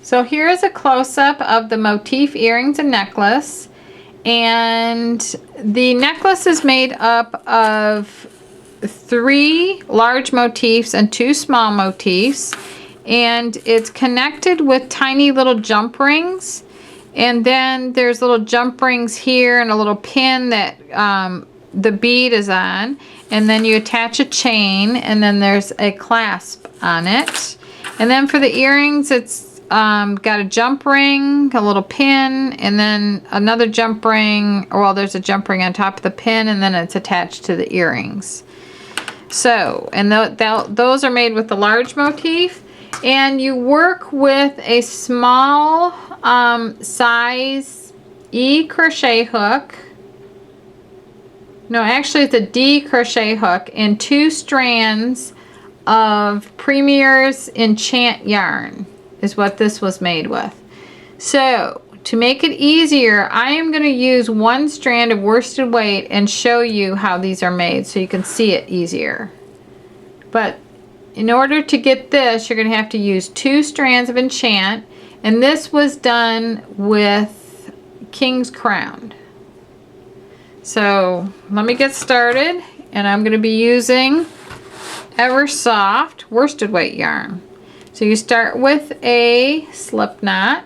So here is a close-up of the Motif earrings and necklace. And the necklace is made up of 3 large motifs and 2 small motifs. And it's connected with tiny little jump rings. And then there's little jump rings here and a little pin that the bead is on. And then you attach a chain, and then there's a clasp on it. And then for the earrings, it's got a jump ring, a little pin, and then another jump ring. Well, there's a jump ring on top of the pin, and then it's attached to the earrings. So, and those are made with the large motif. And you work with a small size E crochet hook. No, actually it's a D crochet hook and 2 strands of Premier's Enchant yarn is what this was made with. So to make it easier, I am going to use 1 strand of worsted weight and show you how these are made so you can see it easier. But in order to get this, you're going to have to use 2 strands of Enchant, and this was done with King's Crown. So let me get started, and I'm going to be using Eversoft worsted weight yarn. So you start with a slip knot,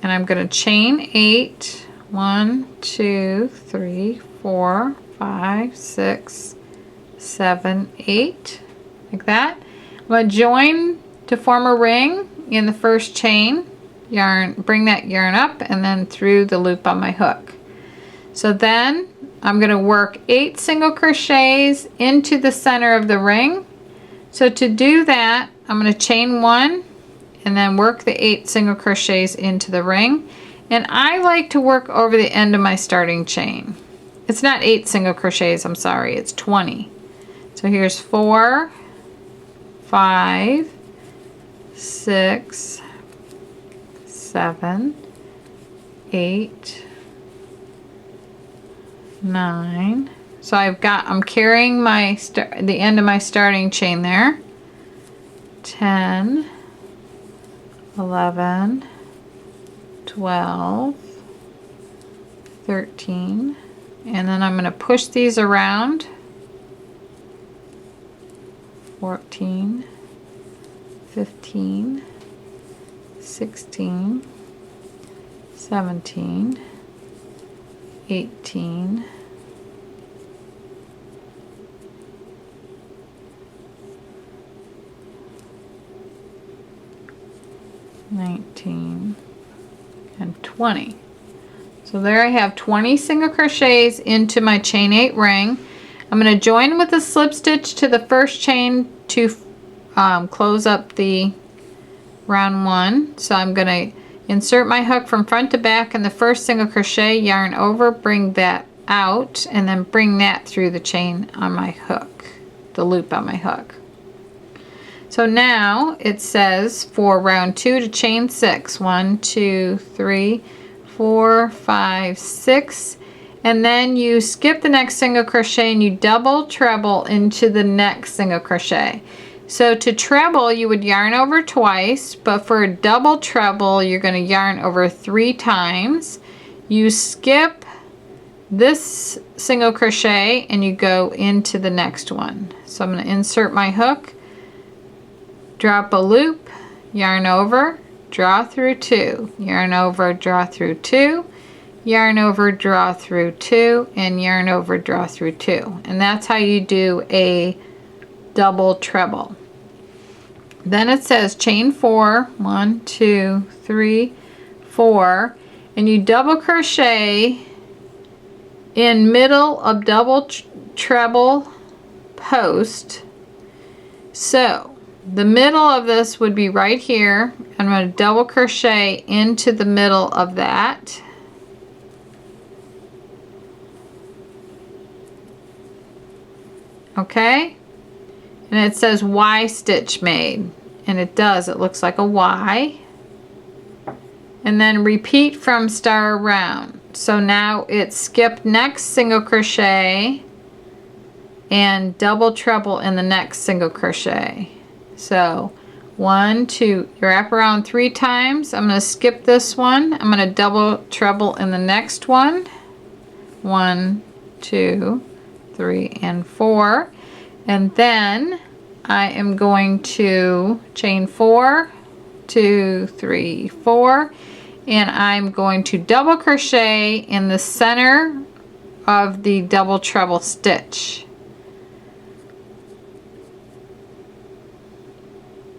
and I'm going to chain 8. 1, 2, 3, 4, 5, 6, 7, 8, like that. I'm going to join to form a ring in the first chain. Yarn, bring that yarn up and then through the loop on my hook. So then I'm going to work 8 single crochets into the center of the ring. So to do that, I'm going to chain 1 and then work the 8 single crochets into the ring. And I like to work over the end of my starting chain. It's not 8 single crochets, I'm sorry, it's 20. So here's 4, 5, 6, 7, 8, 9. So I'm carrying the end of my starting chain there. 10, 11, 12, 13, and then I'm going to push these around. 14, 15, 16, 17, 18, 19, and 20. So there I have 20 single crochets into my chain 8 ring. I'm going to join with a slip stitch to the first chain to close up the round 1. So I'm going to insert my hook from front to back in the first single crochet, yarn over, bring that out, and then bring that through the chain on my hook, the loop on my hook. So now it says for round 2 to chain 6. 1, 2, 3, 4, 5, 6. And then you skip the next single crochet and you double treble into the next single crochet. So to treble, you would yarn over twice, but for a double treble, you're going to yarn over 3 times. You skip this single crochet and you go into the next one. So I'm going to insert my hook, drop a loop, yarn over, draw through 2, yarn over, draw through 2, yarn over, draw through 2, and yarn over, draw through 2. And that's how you do a double treble. Then it says chain 4, 1, 2, 3, 4, and you double crochet in middle of double treble post. So the middle of this would be right here. I'm going to double crochet into the middle of that. Okay, and it says Y stitch made, and it does, it looks like a Y. And then repeat from star around. So now it's skip next single crochet and double treble in the next single crochet. So 1, 2, you wrap around 3 times. I'm going to skip this one. I'm going to double treble in the next one. 1, 2, 3, and 4. And then I am going to chain 4, 2, 3, 4, and I'm going to double crochet in the center of the double treble stitch.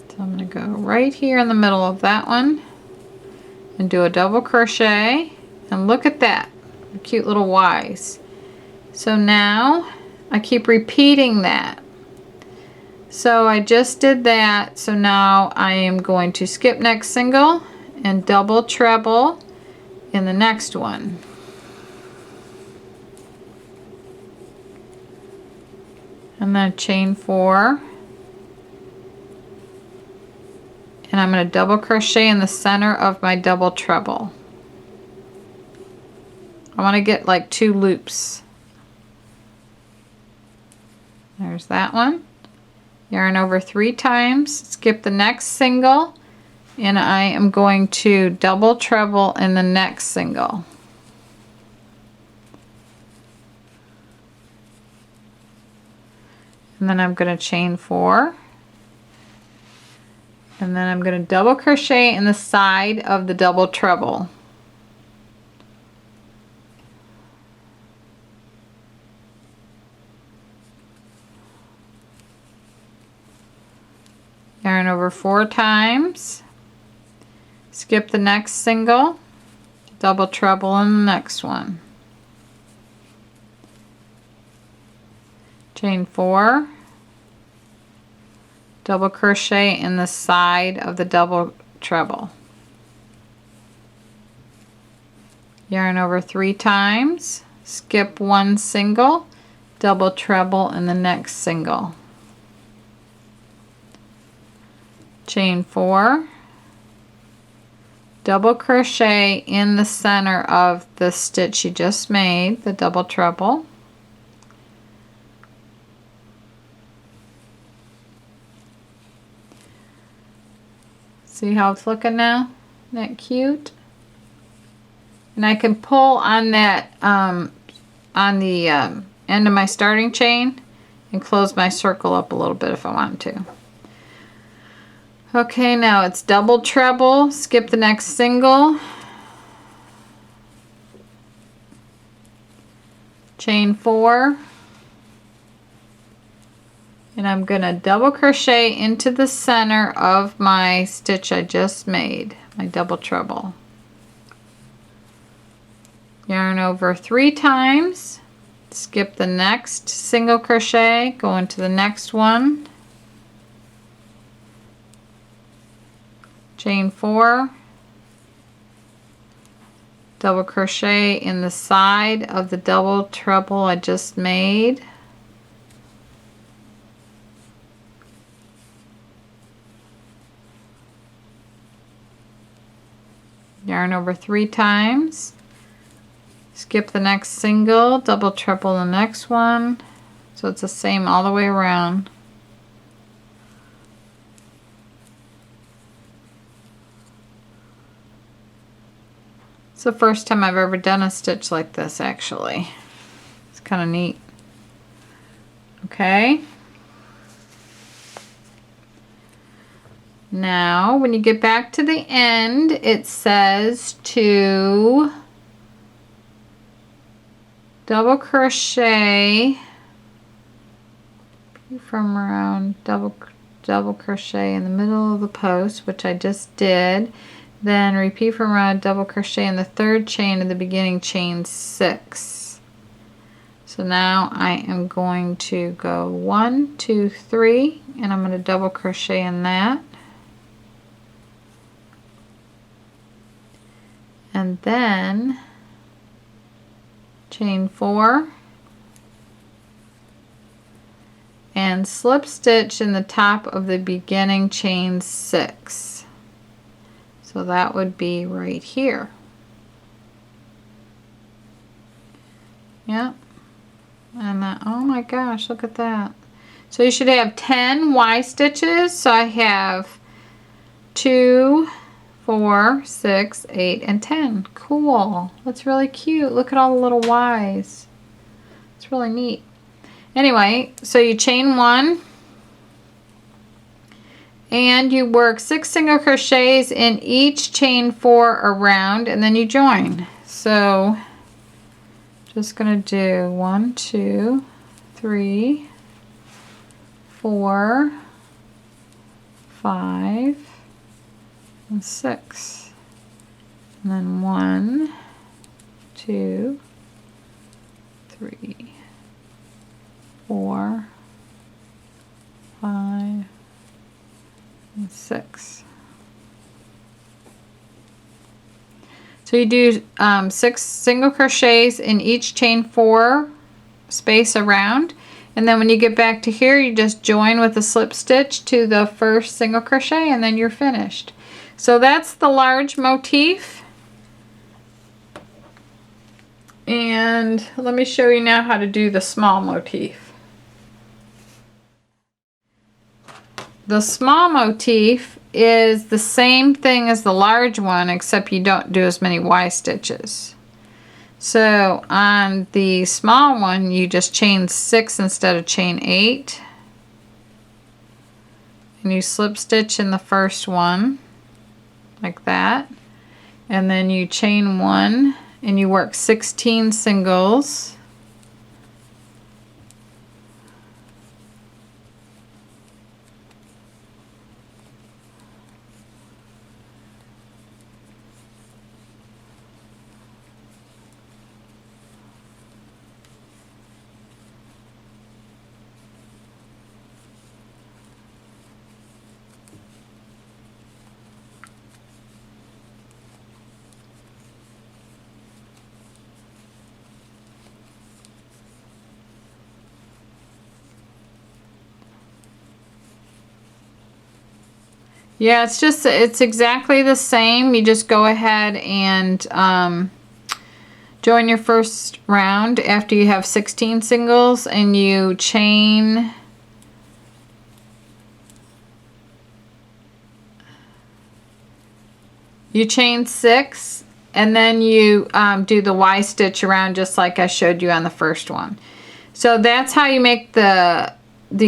So I'm going to go right here in the middle of that one and do a double crochet, and look at that, cute little Y's. So now I keep repeating that. So I just did that, so now I am going to skip next single and double treble in the next one. And then chain 4. And I'm going to double crochet in the center of my double treble. I want to get like 2 loops. There's that one. Yarn over 3 times, skip the next single, and I am going to double treble in the next single. And then I'm going to chain 4. And then I'm going to double crochet in the side of the double treble. Yarn over 4 times, skip the next single, double treble in the next one. Chain 4. Double crochet in the side of the double treble. Yarn over 3 times, skip 1 single, double treble in the next single. Chain 4, double crochet in the center of the stitch you just made, the double treble. See how it's looking now? Isn't that cute? And I can pull on that on the end of my starting chain and close my circle up a little bit if I want to. Okay, now it's double treble, skip the next single, chain 4, and I'm going to double crochet into the center of my stitch I just made, my double treble. Yarn over 3 times, skip the next single crochet, go into the next one, chain 4, double crochet in the side of the double treble I just made, yarn over 3 times, skip the next single, double treble the next one, so it's the same all the way around. It's the first time I've ever done a stitch like this, actually. It's kind of neat. Okay. Now, when you get back to the end, it says to double crochet from around double crochet in the middle of the post, which I just did. Then repeat from around double crochet in the 3rd chain at the beginning, chain 6. So now I am going to go 1, 2, 3, and I'm going to double crochet in that. And then chain 4 and slip stitch in the top of the beginning chain 6. So that would be right here. Yep. And that, oh my gosh, look at that. So you should have 10 Y stitches. So I have 2, 4, 6, 8, and 10. Cool. That's really cute. Look at all the little Y's. It's really neat. Anyway, so you chain 1 and you work 6 single crochets in each chain 4 around, and then you join. So just gonna do 1, 2, 3, 4, 5, and 6. And then 1, 2, 3, 4, 5, and 6. So you do 6 single crochets in each chain 4 space around, and then when you get back to here, you just join with a slip stitch to the first single crochet, and then you're finished. So that's the large motif. And let me show you now how to do the small motif. The small motif is the same thing as the large one, except you don't do as many Y stitches. So on the small one, you just chain 6 instead of chain 8. And you slip stitch in the first one, like that. And then you chain 1 and you work 16 singles. Yeah, it's exactly the same. You just go ahead and join your first round after you have 16 singles, and you chain you chain 6, and then you do the Y stitch around just like I showed you on the first one. So that's how you make the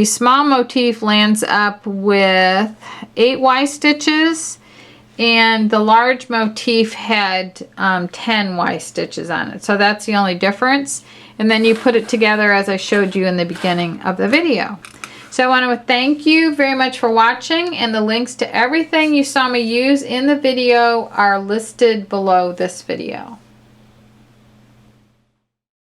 small motif. Lands up with 8 Y stitches, and the large motif had 10 Y stitches on it. So that's the only difference. And then you put it together as I showed you in the beginning of the video. So I want to thank you very much for watching, and the links to everything you saw me use in the video are listed below this video.